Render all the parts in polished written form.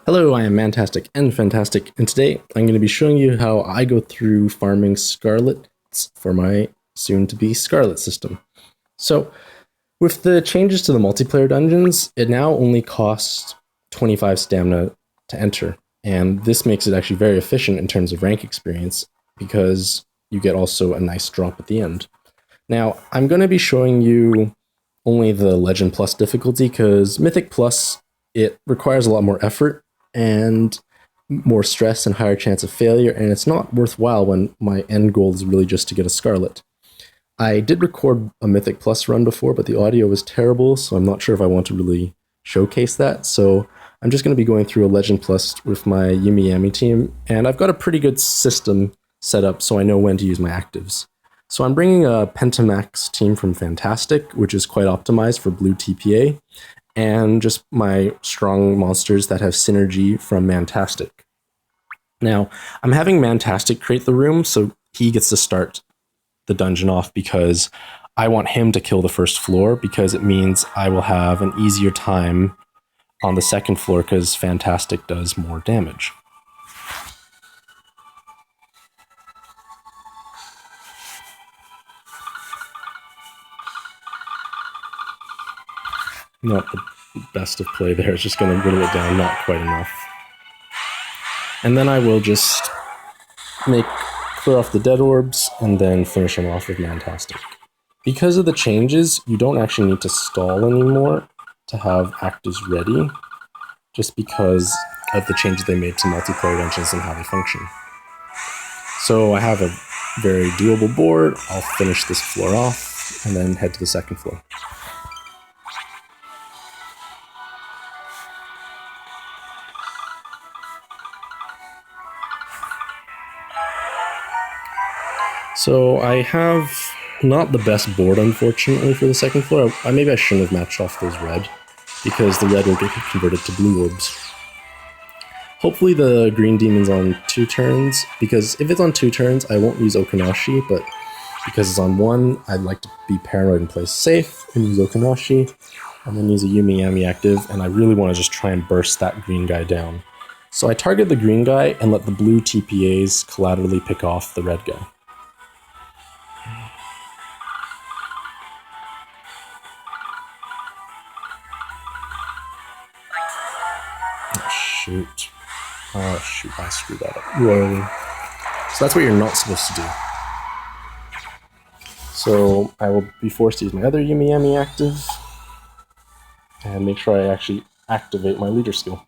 Hello, I am Mantastic and Fantastic, and today I'm going to be showing you how I go through farming Scarlets for my soon-to-be Scarlet system. So, with the changes to the multiplayer dungeons, it now only costs 25 stamina to enter, and this makes it actually very efficient in terms of rank experience, because you get also a nice drop at the end. Now, I'm going to be showing you only the Legend Plus difficulty, because Mythic Plus, it requires a lot more effort, and more stress and higher chance of failure, and it's not worthwhile when my end goal is really just to get a Scarlet. I did record a Mythic Plus run before, but the audio was terrible, so I'm not sure if I want to really showcase that. So I'm just going to be going through a Legend Plus with my Yumi Yami team, and I've got a pretty good system set up so I know when to use my actives. So I'm bringing a Pentamax team from Fantastic, which is quite optimized for blue TPA, and just my strong monsters that have synergy from Mantastic. Now, I'm having Mantastic create the room, so he gets to start the dungeon off because I want him to kill the first floor, because it means I will have an easier time on the second floor because Fantastic does more damage. Not the best of play there, it's just going to whittle it down, not quite enough. And then I will just clear off the dead orbs and then finish them off with Mantastic. Because of the changes, you don't actually need to stall anymore to have actives ready, just because of the changes they made to multiplayer dungeons and how they function. So I have a very doable board. I'll finish this floor off and then head to the second floor. So I have not the best board, unfortunately, for the second floor. Maybe I shouldn't have matched off those red, because the red will get converted to blue orbs. Hopefully the green demon's on 2 turns, because if it's on 2 turns, I won't use Okanashi, but because it's on 1, I'd like to be paranoid and play safe and use Okanashi, and then use a Yumi Yami active, and I really want to just try and burst that green guy down. So I target the green guy and let the blue TPAs collaterally pick off the red guy. Shoot. Oh, shoot, I screwed that up royally. So that's what you're not supposed to do. So I will be forced to use my other Yumi Yami active, and make sure I actually activate my leader skill.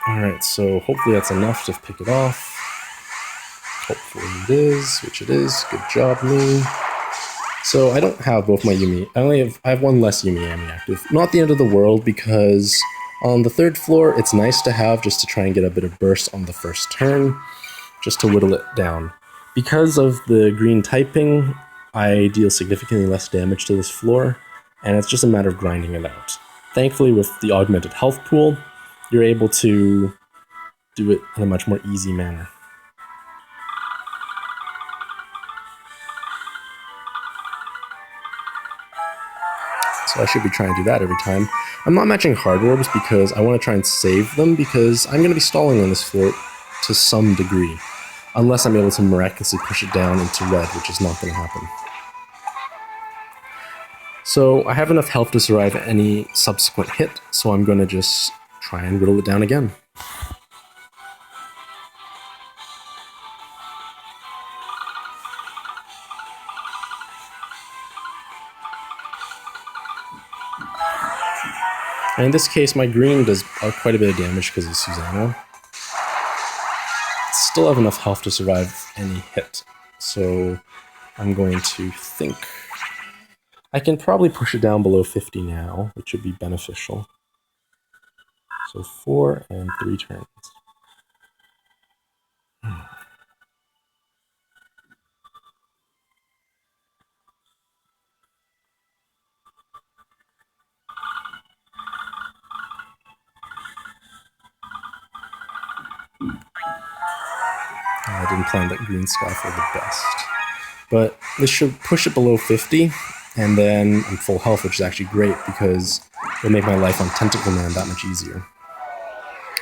Alright, so hopefully that's enough to pick it off. Hopefully it is, which it is. Good job, me. So I don't have both my Yumi. I have one less Yumi Yami active. Not the end of the world, because on the 3rd floor, it's nice to have just to try and get a bit of burst on the first turn, just to whittle it down. Because of the green typing, I deal significantly less damage to this floor, and it's just a matter of grinding it out. Thankfully, with the augmented health pool, you're able to do it in a much more easy manner. So I should be trying to do that every time. I'm not matching hard orbs because I want to try and save them, because I'm going to be stalling on this floor to some degree, unless I'm able to miraculously push it down into red, which is not going to happen. So I have enough health to survive any subsequent hit, so I'm going to just try and whittle it down again. And in this case, my green does quite a bit of damage because of Susano. Still have enough health to survive any hit, so I'm going to think I can probably push it down below 50 now, which would be beneficial. So 4 and 3 turns. I didn't plan that green Skyfall the best. But this should push it below 50, and then I'm full health, which is actually great because it'll make my life on Tentacle Man that much easier.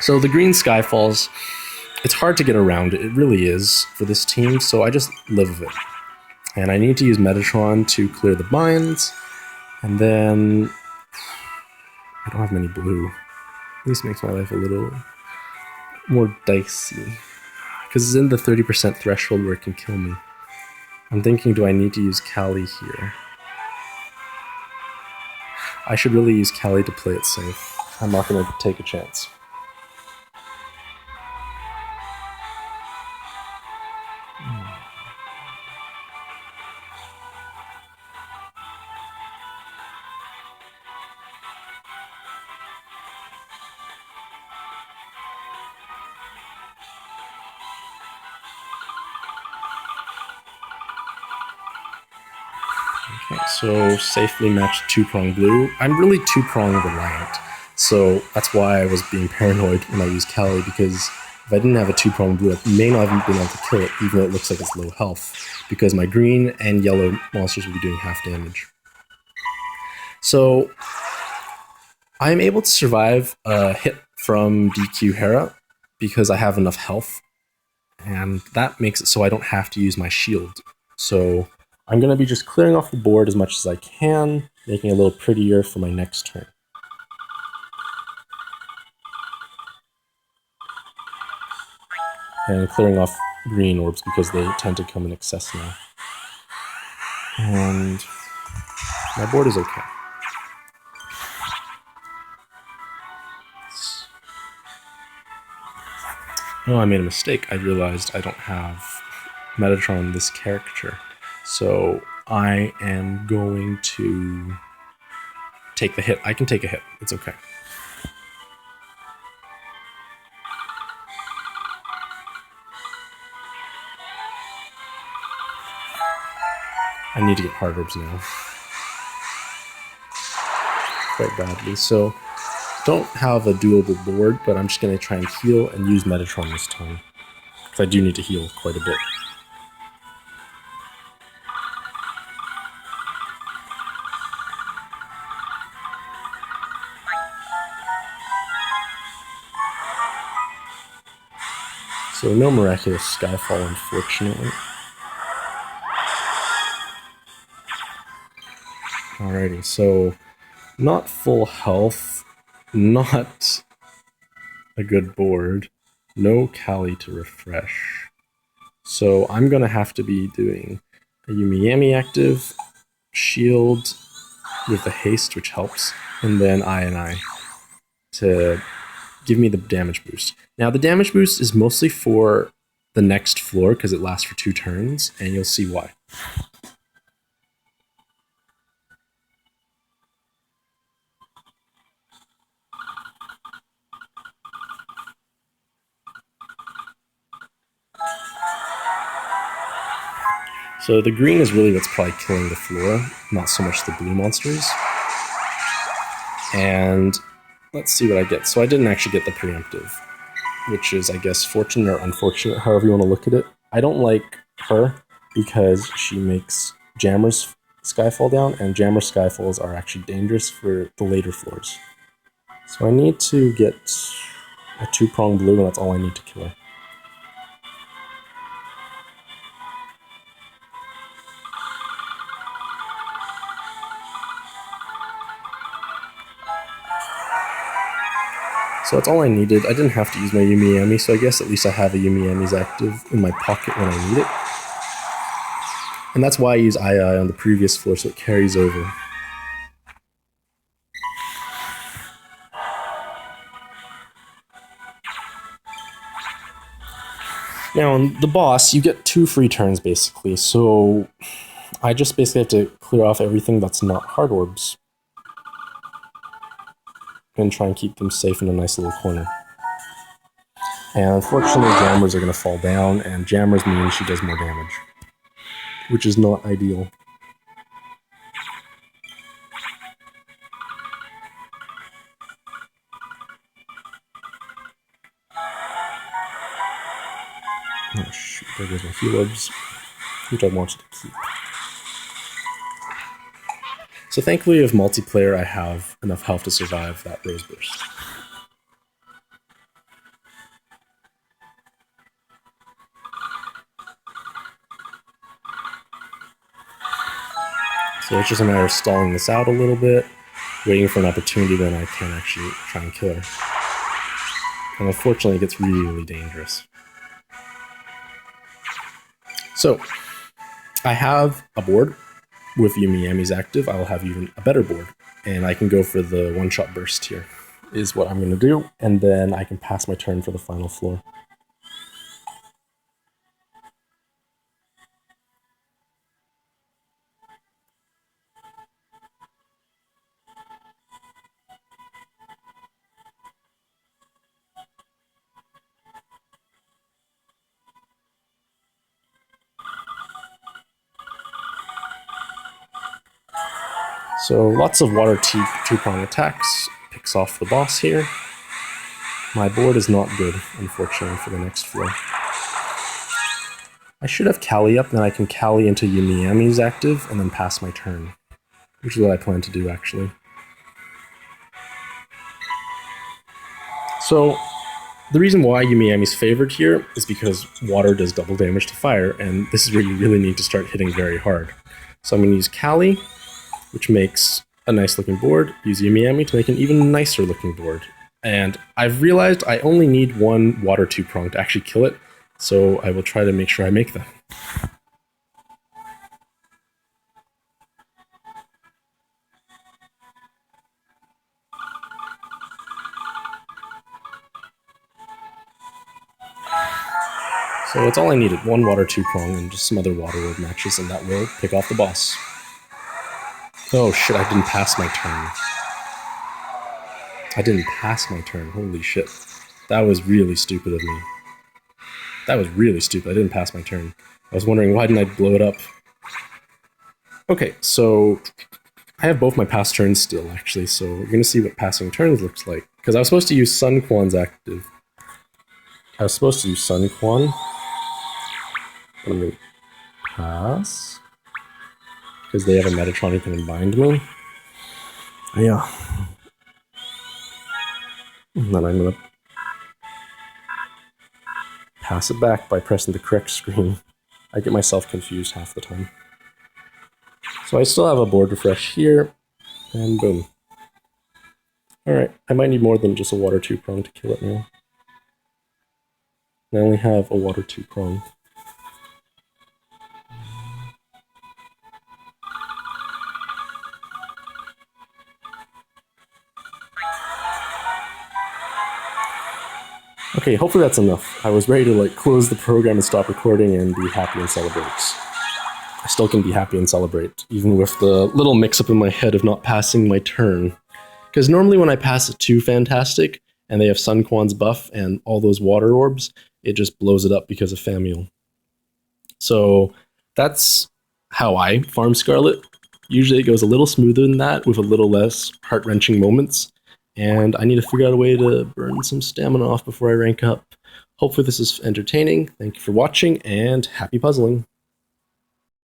So the green Skyfalls, it's hard to get around it. It really is for this team, so I just live with it. And I need to use Metatron to clear the binds, and then I don't have many blue. This makes my life a little more dicey. Because it's in the 30% threshold where it can kill me. I'm thinking, do I need to use Kali here? I should really use Kali to play it safe. I'm not going to take a chance. Okay, so safely matched 2-prong blue. I'm really 2-prong reliant, so that's why I was being paranoid when I used Kali, because if I didn't have a 2-prong blue, I may not have been able to kill it, even though it looks like it's low health, because my green and yellow monsters will be doing half damage. So I'm able to survive a hit from DQ Hera because I have enough health, and that makes it so I don't have to use my shield. So I'm going to be just clearing off the board as much as I can, making it a little prettier for my next turn. And clearing off green orbs because they tend to come in excess now. And my board is okay. Oh, I made a mistake. I realized I don't have Metatron this character. So I am going to take the hit. I can take a hit. It's okay. I need to get hard orbs now. Quite badly. So don't have a doable board, but I'm just going to try and heal and use Metatron this time. Because I do need to heal quite a bit. So no miraculous Skyfall, unfortunately. Alrighty, so not full health, not a good board, no Kali to refresh. So I'm going to have to be doing a Yumi active, shield with the haste, which helps, and then I to give me the damage boost. Now, the damage boost is mostly for the next floor because it lasts for 2 turns, and you'll see why. So the green is really what's probably killing the floor, not so much the blue monsters. And let's see what I get. So I didn't actually get the preemptive, which is, I guess, fortunate or unfortunate, however you want to look at it. I don't like her because she makes Jammer's Skyfall down, and Jammer Skyfalls are actually dangerous for the later floors. So I need to get a 2-prong blue, and that's all I need to kill her. So that's all I needed. I didn't have to use my Yumi, so I guess at least I have a Yumi active in my pocket when I need it. And that's why I use II on the previous floor, so it carries over. Now, on the boss, you get 2 free turns, basically, so I just basically have to clear off everything that's not hard orbs. And try and keep them safe in a nice little corner. And unfortunately, Jammers are going to fall down, and Jammers mean she does more damage. Which is not ideal. Oh shoot, there goes my heal orbs, which I wanted to keep. So thankfully with multiplayer I have enough health to survive that rose burst. So it's just a matter of stalling this out a little bit, waiting for an opportunity, then I can actually try and kill her. And unfortunately it gets really dangerous. So I have a board with Yumiami's active. I will have even a better board, and I can go for the one-shot burst here, is what I'm going to do, and then I can pass my turn for the final floor. So lots of water two-prong attacks, picks off the boss here. My board is not good, unfortunately, for the next floor. I should have Kali up, then I can Kali into Yumiami's active, and then pass my turn. Which is what I plan to do, actually. So, the reason why Yumiami's favored here is because water does double damage to fire, and this is where you really need to start hitting very hard. So I'm going to use Kali, which makes a nice looking board, use Yumiami to make an even nicer looking board. And I've realized I only need one water two-prong to actually kill it, so I will try to make sure I make that. So that's all I needed, one water two-prong and just some other water orb matches, and that will pick off the boss. Oh shit, I didn't pass my turn. I didn't pass my turn, holy shit. That was really stupid of me. That was really stupid, I didn't pass my turn. I was wondering why didn't I blow it up? Okay, so I have both my pass turns still, actually, so we're gonna see what passing turns looks like. Because I was supposed to use Sun Quan's active. I was supposed to use Sun Quan. Let me pass. Because they have a Metatron who can bind me. Yeah. And then I'm gonna pass it back by pressing the correct screen. I get myself confused half the time. So I still have a board refresh here, and boom. Alright, I might need more than just a water two-prong to kill it now. I only have a water two-prong. Okay, hopefully that's enough. I was ready to close the program and stop recording and be happy and celebrate. I still can be happy and celebrate, even with the little mix-up in my head of not passing my turn. Because normally when I pass it to Fantastic, and they have Sun Quan's buff and all those water orbs, it just blows it up because of Famiel. So that's how I farm Scarlet. Usually it goes a little smoother than that, with a little less heart-wrenching moments. And I need to figure out a way to burn some stamina off before I rank up. Hopefully this is entertaining. Thank you for watching, and happy puzzling.